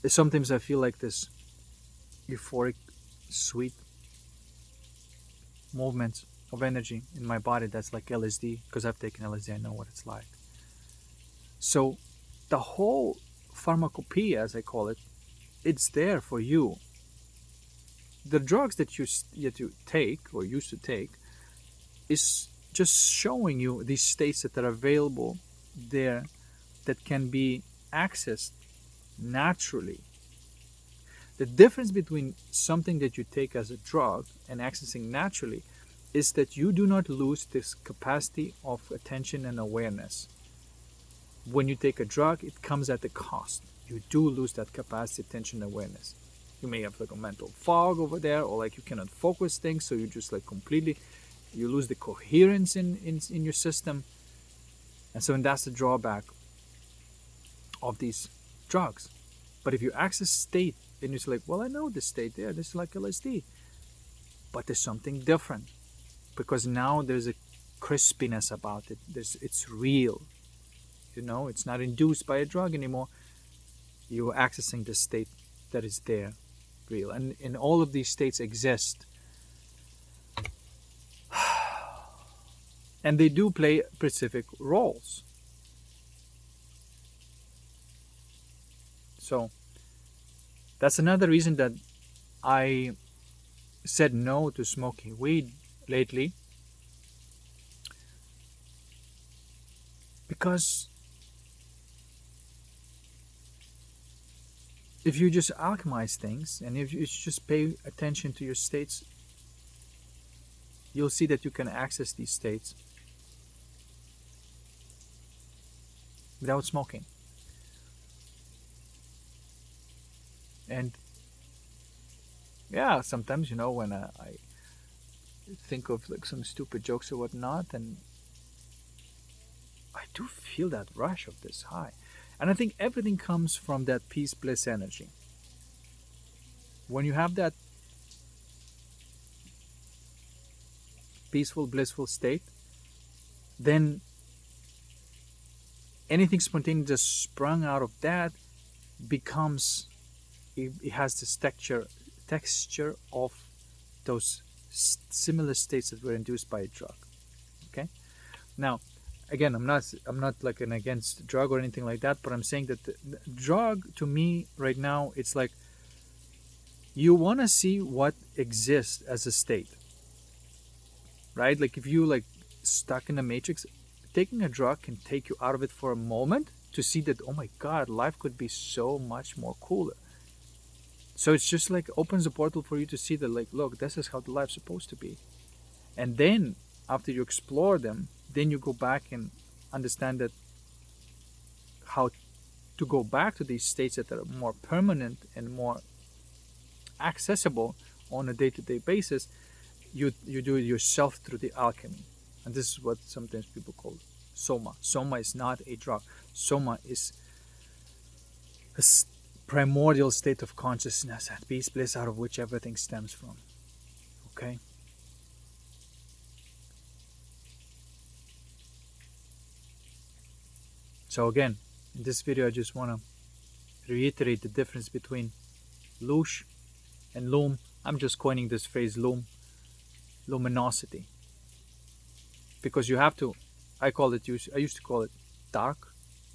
sometimes I feel like this euphoric, sweet movements of energy in my body that's like LSD, because I've taken LSD, I know what it's like. So the whole pharmacopoeia, as I call it, it's there for you. The drugs that you take or used to take is just showing you these states that are available there, that can be accessed naturally. The difference between something that you take as a drug and accessing naturally is that you do not lose this capacity of attention and awareness. When you take a drug, it comes at a cost. You do lose that capacity, attention, awareness. You may have like a mental fog over there, or like you cannot focus things, so you just like completely, you lose the coherence in your system. And so that's the drawback of these drugs. But if you access state, then it's like, well, I know this state there, this is like LSD. But there's something different, because now there's a crispiness about it. It's real. It's not induced by a drug anymore. You're accessing the state that is there, real. And all of these states exist. And they do play specific roles. So that's another reason that I said no to smoking weed lately, because if you just alchemize things, and if you just pay attention to your states, you'll see that you can access these states without smoking. And yeah, sometimes, when I think of like some stupid jokes or whatnot, and I do feel that rush of this high. And I think everything comes from that peace, bliss energy. When you have that peaceful, blissful state, then anything spontaneous just sprung out of that becomes, it has this texture of those similar states that were induced by a drug. Okay? Now, again, I'm not like an against drug or anything like that, but I'm saying that the drug to me right now, it's like you want to see what exists as a state, right? Like if you like stuck in a matrix, taking a drug can take you out of it for a moment to see that, oh my God, life could be so much more cooler. So it's just like opens a portal for you to see that, like, look, this is how the life's supposed to be. And then after you explore them, then you go back and understand that how to go back to these states that are more permanent and more accessible on a day-to-day basis. You do it yourself through the alchemy. And this is what sometimes people call soma. Soma is not a drug. Soma is a primordial state of consciousness, at peace, bliss, out of which everything stems from. Okay? So again, in this video, I just want to reiterate the difference between LOOSH and LUME. I'm just coining this phrase LUME, luminosity, because you have to. I used to call it dark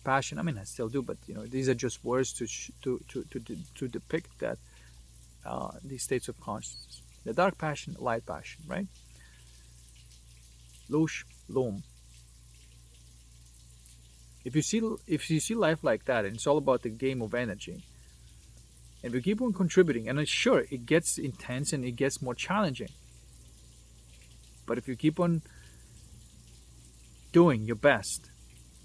passion. I mean, I still do, but these are just words to depict that these states of consciousness. The dark passion, light passion, right? LOOSH, LUME. If you see life like that, and it's all about the game of energy, and we keep on contributing, and sure, it gets intense and it gets more challenging. But if you keep on doing your best,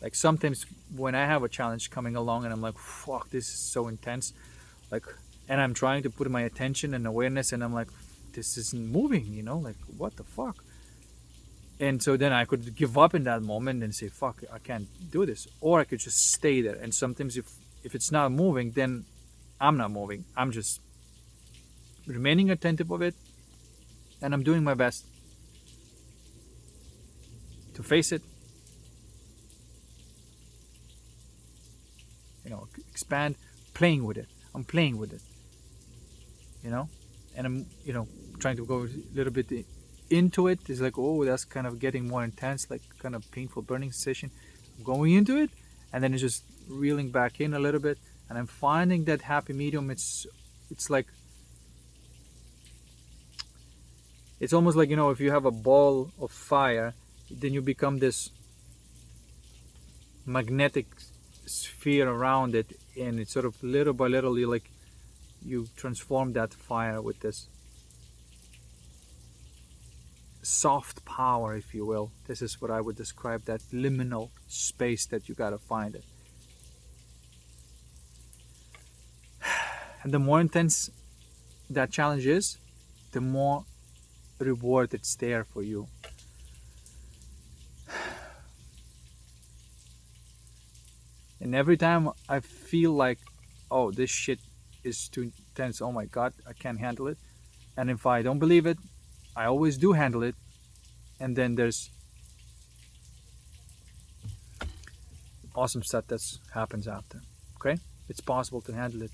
like sometimes when I have a challenge coming along and I'm like, fuck, this is so intense, like, and I'm trying to put my attention and awareness, and I'm like, this isn't moving, like, what the fuck? And so then I could give up in that moment and say, fuck, I can't do this. Or I could just stay there. And sometimes if it's not moving, then I'm not moving. I'm just remaining attentive of it, and I'm doing my best to face it, expand, playing with it. I'm playing with it, and I'm, trying to go a little bit into it. It's like, oh, that's kind of getting more intense, like kind of painful burning sensation. I'm going into it, and then it's just reeling back in a little bit, and I'm finding that happy medium. It's like, it's almost like, if you have a ball of fire, then you become this magnetic sphere around it, and it's sort of little by little you transform that fire with this soft power, if you will. This is what I would describe, that liminal space that you gotta find it. And the more intense that challenge is, the more reward it's there for you. And every time I feel like, oh, this shit is too intense, oh my god, I can't handle it, and if I don't believe it, I always do handle it, and then there's awesome stuff that happens after. Okay, it's possible to handle it,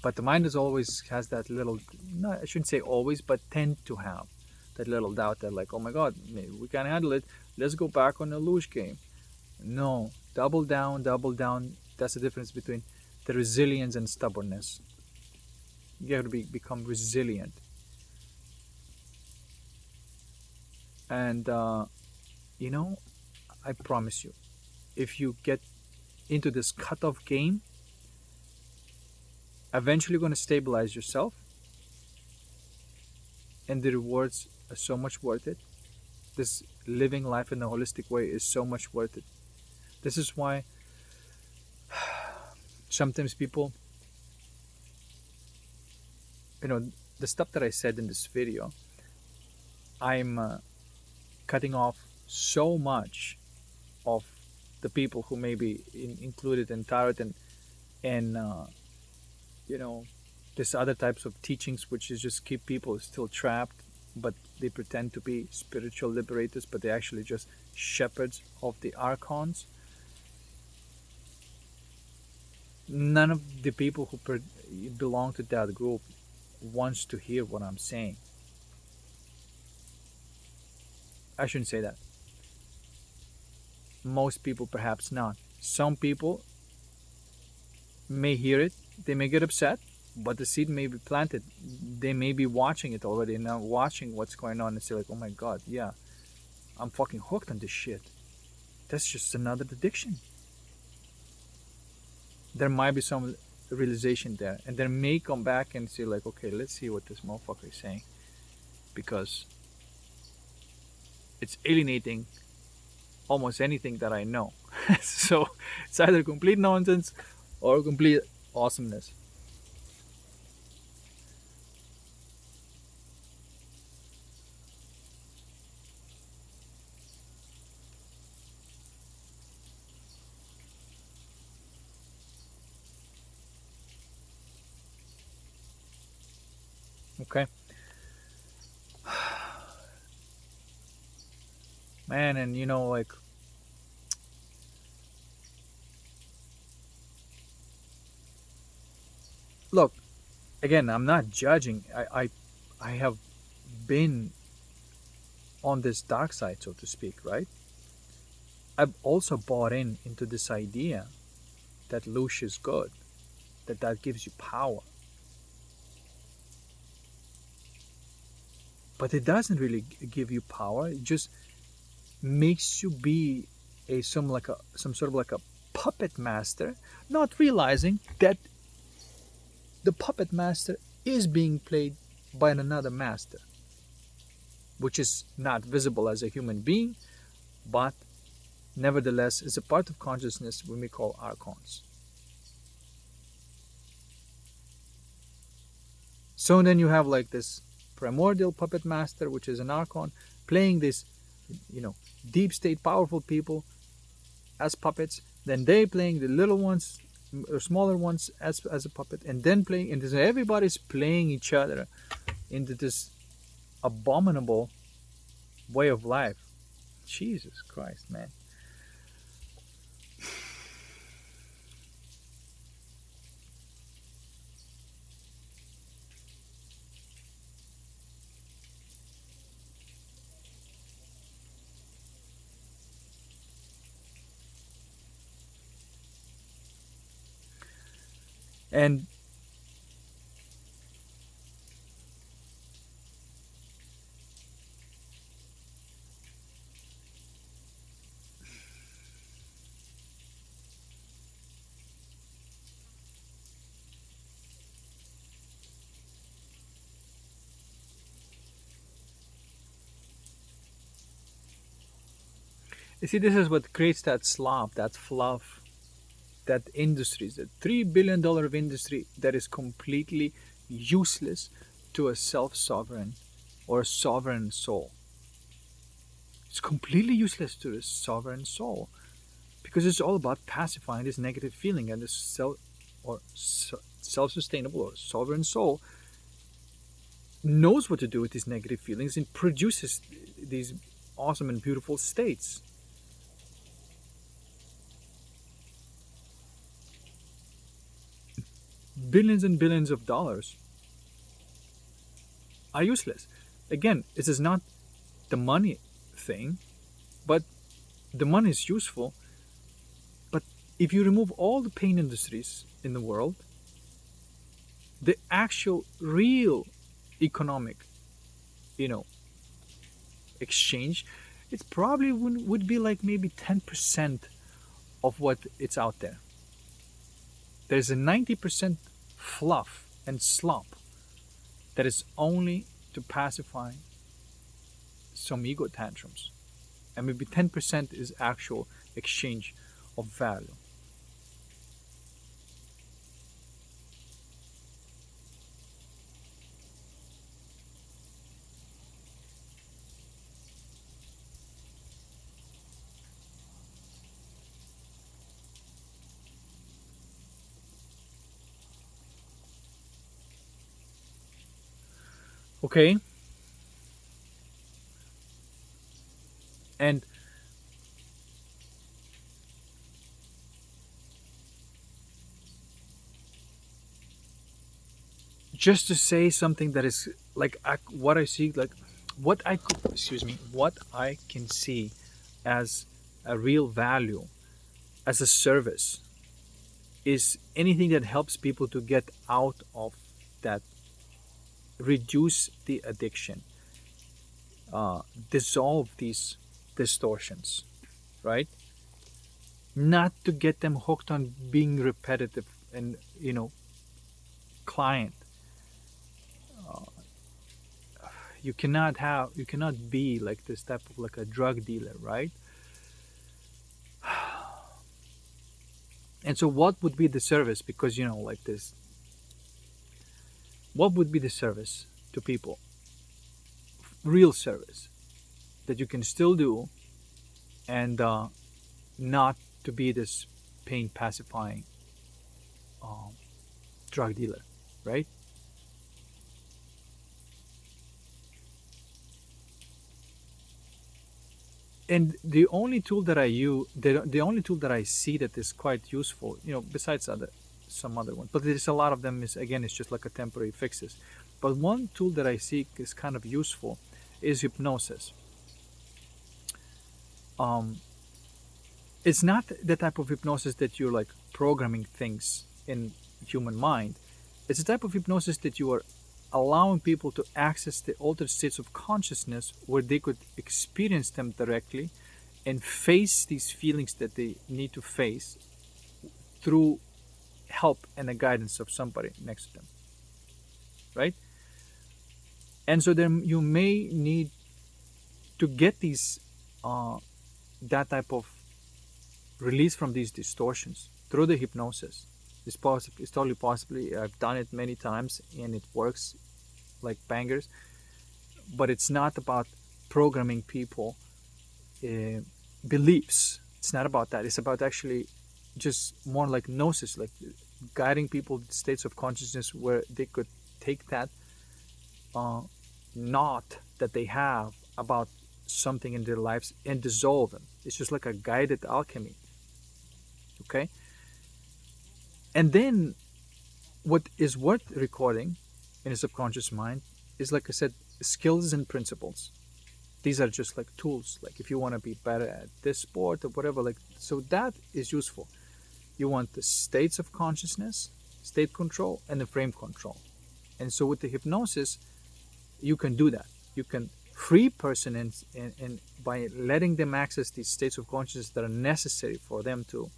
but the mind is always has that little, no, I shouldn't say always, but tend to have that little doubt that, like, oh my god, maybe we can't handle it, let's go back on the LOOSH game. No, double down. That's the difference between the resilience and stubbornness. You have to become resilient. And I promise you, if you get into this cutoff game, eventually you're going to stabilize yourself, and the rewards are so much worth it. This living life in a holistic way is so much worth it. This is why sometimes people, the stuff that I said in this video, I'm cutting off so much of the people who may be included in tarot and there's other types of teachings which is just keep people still trapped, but they pretend to be spiritual liberators, but they're actually just shepherds of the archons. None of the people who belong to that group wants to hear what I'm saying. I shouldn't say that. Most people perhaps not. Some people may hear it, they may get upset, but the seed may be planted. They may be watching it already, now watching what's going on, and say like, oh my god, yeah, I'm fucking hooked on this shit. That's just another addiction. There might be some realization there, and they may come back and say like, okay, let's see what this motherfucker is saying, because it's alienating almost anything that I know. So it's either complete nonsense or complete awesomeness. Okay. man. And like, look, again, I'm not judging. I have been on this dark side, so to speak, right? I've also bought into this idea that LOOSH is good, that gives you power, but it doesn't really give you power. It just makes you be some sort of like a puppet master, not realizing that the puppet master is being played by another master, which is not visible as a human being, but nevertheless is a part of consciousness when we call archons. So then you have like this primordial puppet master, which is an archon, playing this, deep state powerful people as puppets. Then they playing the little ones or smaller ones as a puppet, and then playing, and everybody's playing each other into this abominable way of life. Jesus Christ, man. And you see, this is what creates that slop, that fluff, that industries, that $3 billion of industry that is completely useless to a self-sovereign or a sovereign soul. It's completely useless to the sovereign soul because it's all about pacifying this negative feeling, and this self-sustainable or sovereign soul knows what to do with these negative feelings and produces these awesome and beautiful states. Billions and billions of dollars are useless. Again, this is not the money thing, but the money is useful. But if you remove all the pain industries in the world, the actual real economic, exchange, it probably would be like maybe 10% of what it's out there. There's a 90% fluff and slop that is only to pacify some ego tantrums. And maybe 10% is actual exchange of value. Okay? And just to say something that is like what I see, like what I could, what I can see as a real value, as a service, is anything that helps people to get out of that, reduce the addiction, dissolve these distortions, right? Not to get them hooked on being repetitive and, client. You cannot be like this type of like a drug dealer, right? And so what would be the service? Because like this, what would be the service to people, real service that you can still do, and not to be this pain pacifying um, drug dealer, right? And the only tool that I use, the only tool that I see that is quite useful, besides some other ones, but there's a lot of them, is again, it's just like a temporary fixes. But one tool that I see is kind of useful is hypnosis. Um, it's not the type of hypnosis that you're like programming things in human mind. It's a type of hypnosis that you are allowing people to access the altered states of consciousness where they could experience them directly and face these feelings that they need to face through help and the guidance of somebody next to them, right? And so then you may need to get these that type of release from these distortions through the hypnosis. It's totally possibly. I've done it many times and it works like bangers. But it's not about programming people beliefs. It's not about that. It's about actually just more like gnosis, like guiding people to states of consciousness where they could take that knot that they have about something in their lives and dissolve them. It's just like a guided alchemy. Okay? And then what is worth recording in a subconscious mind is, like I said, skills and principles. These are just like tools. Like if you want to be better at this sport or whatever, like, so that is useful. You want the states of consciousness, state control, and the frame control. And so with the hypnosis, you can do that. You can free person and by letting them access these states of consciousness that are necessary for them to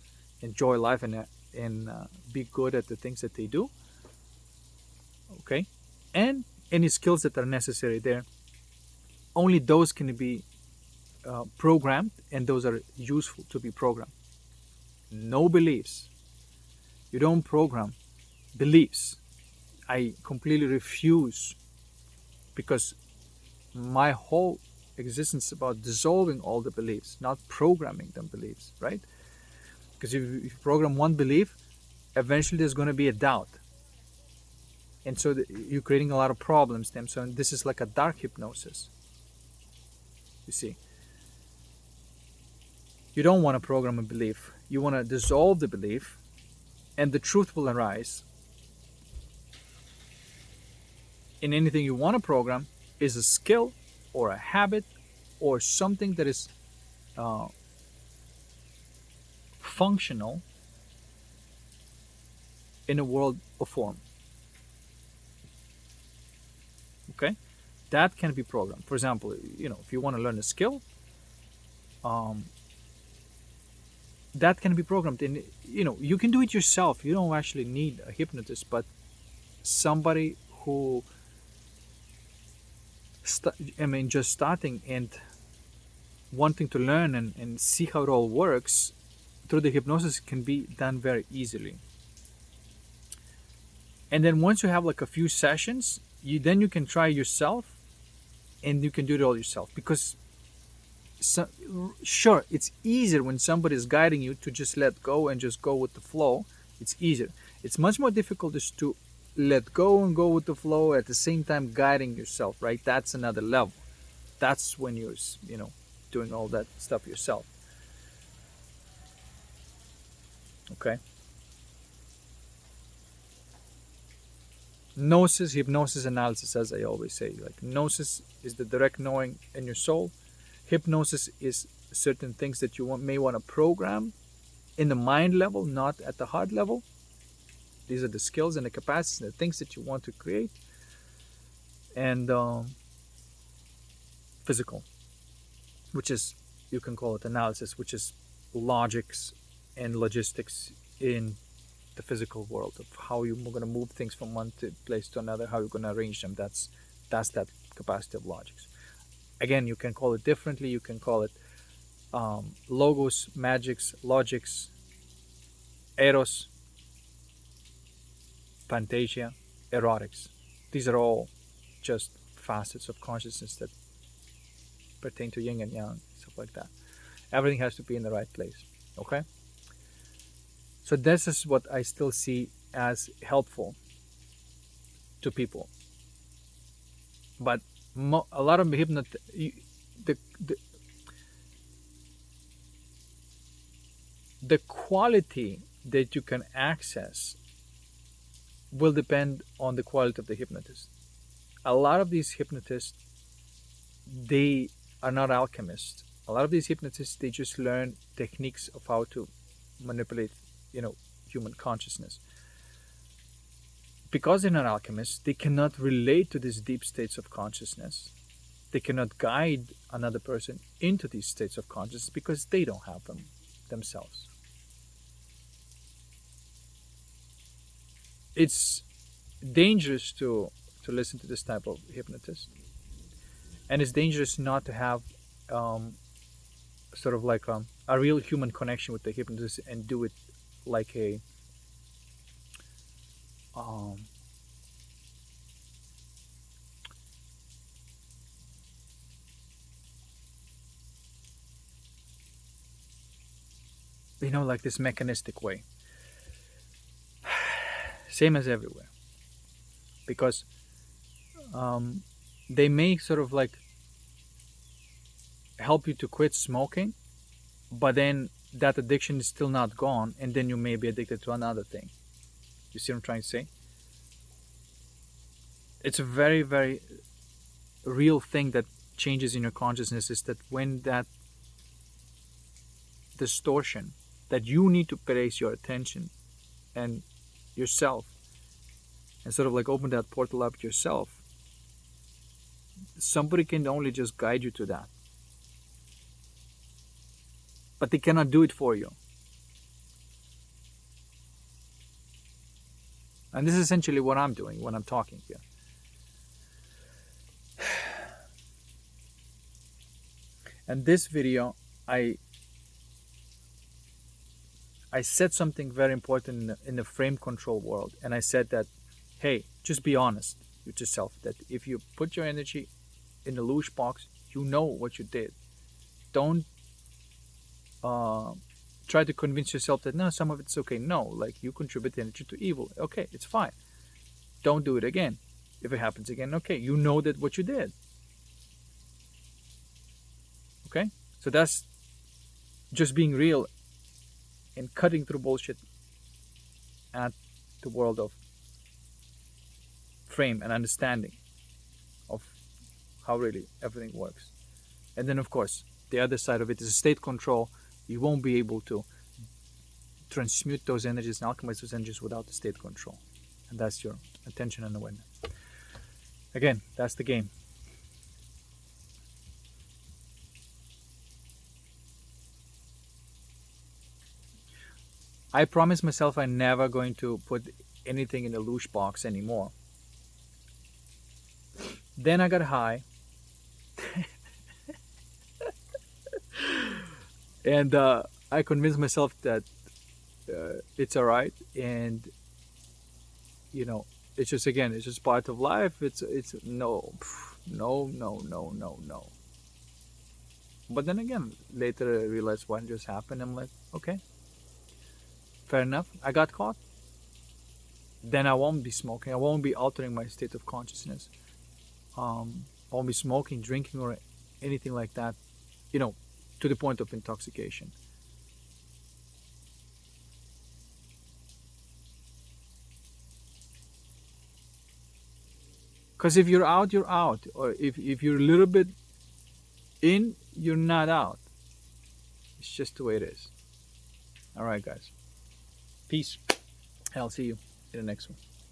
enjoy life and be good at the things that they do. Okay, and any skills that are necessary there, only those can be programmed, and those are useful to be programmed. No beliefs. You don't program beliefs. I completely refuse, because my whole existence is about dissolving all the beliefs, not programming them beliefs, right? Because if you program one belief, eventually there's going to be a doubt. And so you're creating a lot of problems then. So this is like a dark hypnosis. You see, you don't want to program a belief. You want to dissolve the belief, and the truth will arise. In anything you want to program is a skill or a habit or something that is functional in a world of form. Okay, that can be programmed. For example, if you want to learn a skill, that can be programmed. And you can do it yourself. You don't actually need a hypnotist, but somebody who just starting and wanting to learn and see how it all works through the hypnosis can be done very easily. And then once you have like a few sessions, you can try yourself, and you can do it all yourself. Because sure, it's easier when somebody is guiding you to just let go and just go with the flow. It's easier. It's much more difficult just to let go and go with the flow at the same time guiding yourself, right? That's another level. That's when you're doing all that stuff yourself. Okay. Gnosis, hypnosis, analysis, as I always say. Like, gnosis is the direct knowing in your soul. Hypnosis is certain things that you may want to program in the mind level, not at the heart level. These are the skills and the capacities and the things that you want to create. And physical, which is, you can call it analysis, which is logics and logistics in the physical world of how you're going to move things from one place to another, how you're going to arrange them. That's that capacity of logics. Again, you can call it differently. You can call it logos, magics, logics, eros, fantasia, erotics. These are all just facets of consciousness that pertain to yin and yang, stuff like that. Everything has to be in the right place. Okay? So this is what I still see as helpful to people. But a lot of the quality that you can access will depend on the quality of the hypnotist. A lot of these hypnotists, they are not alchemists. A lot of these hypnotists, they just learn techniques of how to manipulate, human consciousness. Because they're not alchemists, they cannot relate to these deep states of consciousness. They cannot guide another person into these states of consciousness because they don't have them themselves. It's dangerous to listen to this type of hypnotist. And it's dangerous not to have sort of like a real human connection with the hypnotist and do it like a like this mechanistic way. Same as everywhere. Because they may sort of like help you to quit smoking, but then that addiction is still not gone, and then you may be addicted to another thing. You see what I'm trying to say? It's a very, very real thing that changes in your consciousness, is that when that distortion that you need to place your attention and yourself and sort of like open that portal up yourself, somebody can only just guide you to that, but they cannot do it for you. And this is essentially what I'm doing when I'm talking here. And this video, I said something very important in the frame control world. And I said that, hey, just be honest with yourself, that if you put your energy in the LOOSH box, you know what you did. Don't try to convince yourself that, no, some of it's okay. No, like, you contribute energy to evil. Okay, it's fine. Don't do it again. If it happens again, okay, you know that what you did. Okay? So that's just being real and cutting through bullshit at the world of frame and understanding of how really everything works. And then, of course, the other side of it is state control. You won't be able to transmute those energies and alchemize those energies without the state control. And that's your attention and awareness. Again, that's the game. I promised myself I'm never going to put anything in the LOOSH box anymore. Then I got high. And I convinced myself that it's all right. And, it's just, again, it's just part of life. It's no. But then again, later I realized what just happened. I'm like, okay, fair enough. I got caught. Then I won't be smoking. I won't be altering my state of consciousness. I won't be smoking, drinking, or anything like that, to the point of intoxication. Because if you're out, you're out. Or if you're a little bit in, you're not out. It's just the way it is. All right, guys. Peace. I'll see you in the next one.